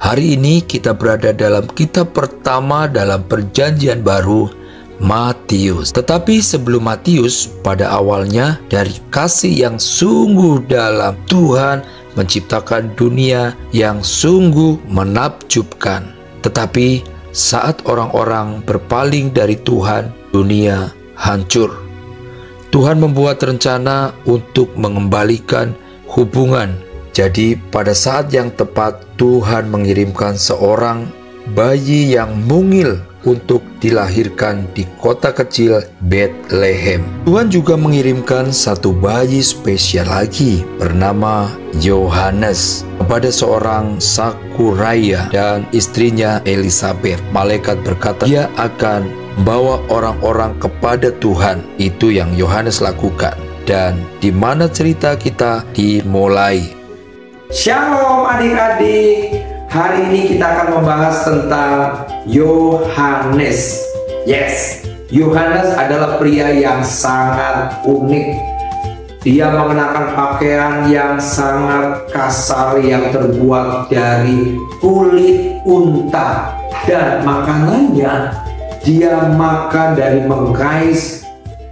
Hari ini kita berada dalam kitab pertama dalam Perjanjian Baru, Matius. Tetapi sebelum Matius, pada awalnya dari kasih yang sungguh dalam, Tuhan menciptakan dunia yang sungguh menakjubkan. Tetapi saat orang-orang berpaling dari Tuhan, dunia hancur. Tuhan membuat rencana untuk mengembalikan hubungan. Jadi pada saat yang tepat Tuhan mengirimkan seorang bayi yang mungil untuk dilahirkan di kota kecil Bethlehem. Tuhan juga mengirimkan satu bayi spesial lagi bernama Yohanes kepada seorang Sakuraya dan istrinya Elizabeth. Malaikat berkata dia akan membawa orang-orang kepada Tuhan. Itu yang Yohanes lakukan. Dan di mana cerita kita dimulai? Shalom adik-adik. Hari ini kita akan membahas tentang Yohanes. Yes, Yohanes adalah pria yang sangat unik. Dia mengenakan pakaian yang sangat kasar yang terbuat dari kulit unta. Dan makanannya dia makan dari mengkais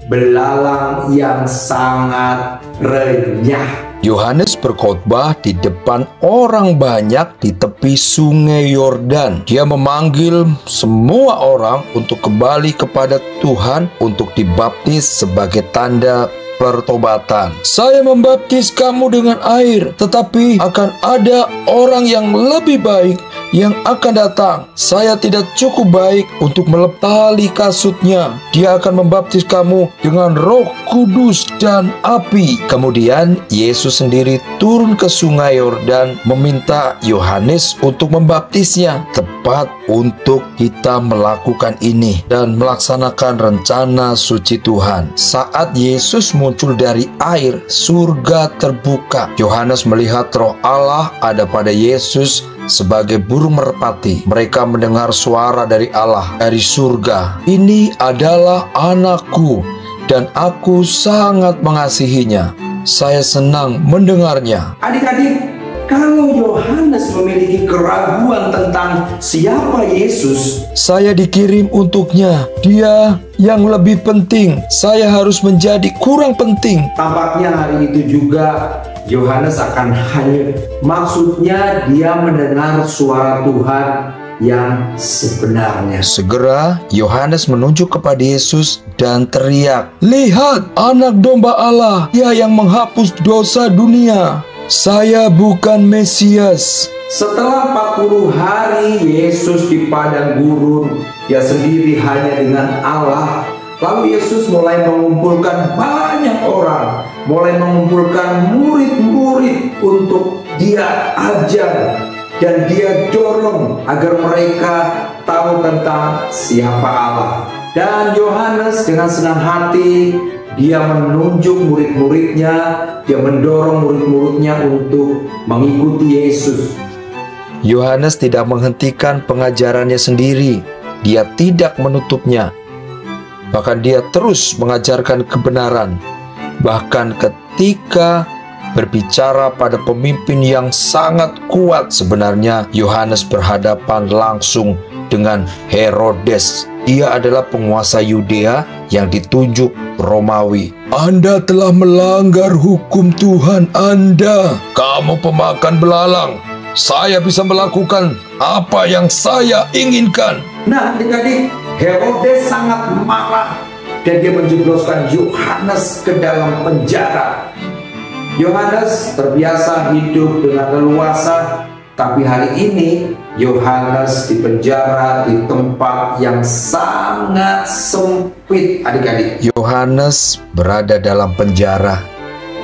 belalang yang sangat renyah. Yohanes berkhotbah di depan orang banyak di tepi sungai Yordan. Dia memanggil semua orang untuk kembali kepada Tuhan untuk dibaptis sebagai tanda pertobatan. Saya membaptis kamu dengan air, tetapi akan ada orang yang lebih baik yang akan datang. Saya tidak cukup baik untuk melepas tali kasutnya. Dia akan membaptis kamu dengan Roh Kudus dan api. Kemudian Yesus sendiri turun ke sungai Yordan meminta Yohanes untuk membaptisnya. Tepat untuk kita melakukan ini dan melaksanakan rencana suci Tuhan. Saat Yesus muncul dari air, surga terbuka. Yohanes melihat Roh Allah ada pada Yesus sebagai burung merpati. Mereka mendengar suara dari Allah dari surga. Ini adalah anakku dan aku sangat mengasihinya. Saya senang mendengarnya. Adik-adik, kalau Yohanes memiliki keraguan tentang siapa Yesus, saya dikirim untuknya. Dia yang lebih penting. Saya harus menjadi kurang penting. tampaknya hari itu juga Yohanes akan hanyut. Maksudnya dia mendengar suara Tuhan yang sebenarnya. Segera Yohanes menunjuk kepada Yesus dan teriak, "Lihat, anak domba Allah, dia yang menghapus dosa dunia. Saya bukan Mesias." Setelah 40 hari Yesus di padang gurun, dia sendiri hanya dengan Allah. Lalu Yesus mulai mengumpulkan banyak orang, mulai mengumpulkan murid-murid untuk dia ajar dan dia dorong agar mereka tahu tentang siapa Allah. Dan Yohanes dengan senang hati dia menunjuk murid-muridnya, dia mendorong murid-muridnya untuk mengikuti Yesus. Yohanes tidak menghentikan pengajarannya sendiri. Dia tidak menutupnya. Bahkan dia terus mengajarkan kebenaran. Bahkan ketika berbicara pada pemimpin yang sangat kuat, sebenarnya Yohanes berhadapan langsung dengan Herodes. Dia adalah penguasa Yudea yang ditunjuk Romawi. "Anda telah melanggar hukum Tuhan Anda. Kamu pemakan belalang. Saya bisa melakukan apa yang saya inginkan." Nah, adik-adik, Herodes sangat marah dan dia menjebloskan Yohanes ke dalam penjara. Yohanes terbiasa hidup dengan leluasa, tapi hari ini Yohanes dipenjara di tempat yang sangat sempit, adik-adik. Yohanes berada dalam penjara.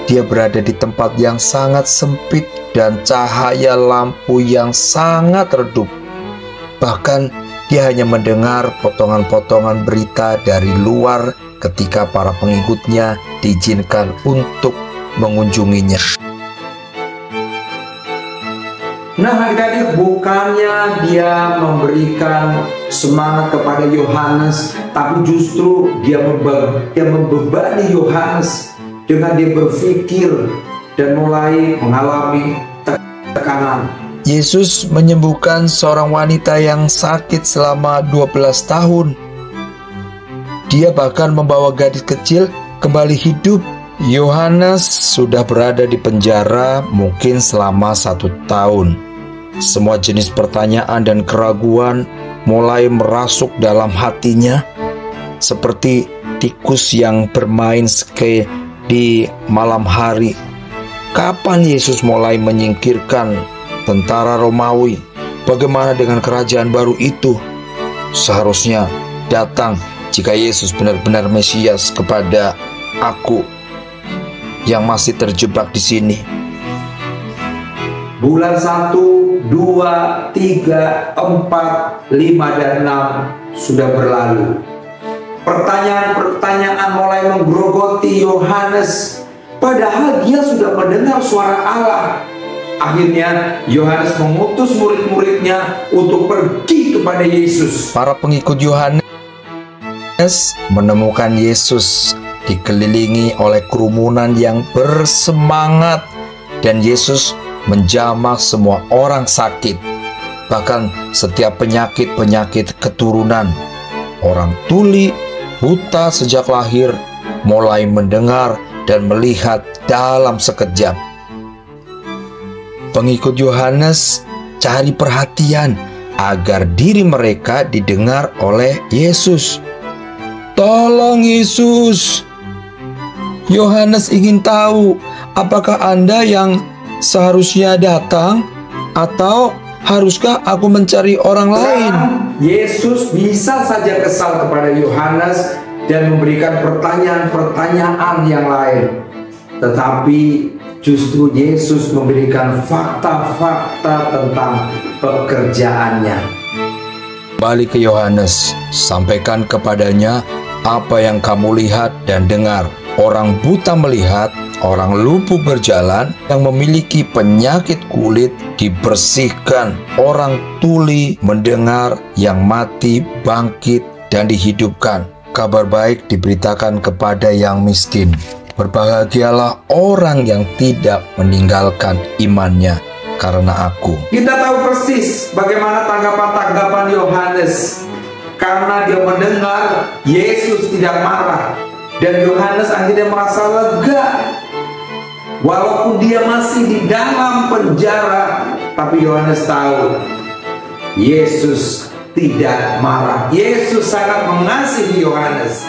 Dia berada di tempat yang sangat sempit dan cahaya lampu yang sangat redup. Bahkan dia hanya mendengar potongan-potongan berita dari luar ketika para pengikutnya diizinkan untuk mengunjunginya. Nah, adik-adik, bukannya dia memberikan semangat kepada Yohanes, tapi justru dia membebani Yohanes dengan dia berpikir dan mulai mengalami tekanan. Yesus menyembuhkan seorang wanita yang sakit selama 12 tahun. Dia bahkan membawa gadis kecil kembali hidup. Yohanes sudah berada di penjara mungkin selama 1 tahun. Semua jenis pertanyaan dan keraguan mulai merasuk dalam hatinya, seperti tikus yang bermain skate di malam hari. Kapan Yesus mulai menyingkirkan tentara Romawi? Bagaimana dengan kerajaan baru itu? Seharusnya datang jika Yesus benar-benar Mesias kepada aku yang masih terjebak di sini. Bulan 1, 2, 3, 4, 5, dan 6 sudah berlalu. Pertanyaan-pertanyaan mulai menggerogoti Yohanes, padahal dia sudah mendengar suara Allah. Akhirnya Yohanes mengutus murid-muridnya untuk pergi kepada Yesus. Para pengikut Yohanes menemukan Yesus dikelilingi oleh kerumunan yang bersemangat, dan Yesus menjamah semua orang sakit, bahkan setiap penyakit keturunan. Orang tuli, buta sejak lahir, mulai mendengar dan melihat dalam sekejap. Pengikut Yohanes cari perhatian agar diri mereka didengar oleh Yesus. Tolong Yesus, Yohanes ingin tahu, apakah Anda yang seharusnya datang, atau haruskah aku mencari orang lain? Yesus bisa saja kesal kepada Yohanes dan memberikan pertanyaan-pertanyaan yang lain. Tetapi justru Yesus memberikan fakta-fakta tentang pekerjaannya. Balik ke Yohanes, sampaikan kepadanya apa yang kamu lihat dan dengar. Orang buta melihat, orang lumpuh berjalan, yang memiliki penyakit kulit dibersihkan, orang tuli mendengar, yang mati bangkit dan dihidupkan. Kabar baik diberitakan kepada yang miskin. Berbahagialah orang yang tidak meninggalkan imannya karena aku. Kita tahu persis bagaimana tanggapan Yohanes, karena dia mendengar Yesus tidak marah. Dan Yohanes akhirnya merasa lega. Walaupun dia masih di dalam penjara, tapi Yohanes tahu Yesus tidak marah. Yesus sangat mengasihi Yohanes.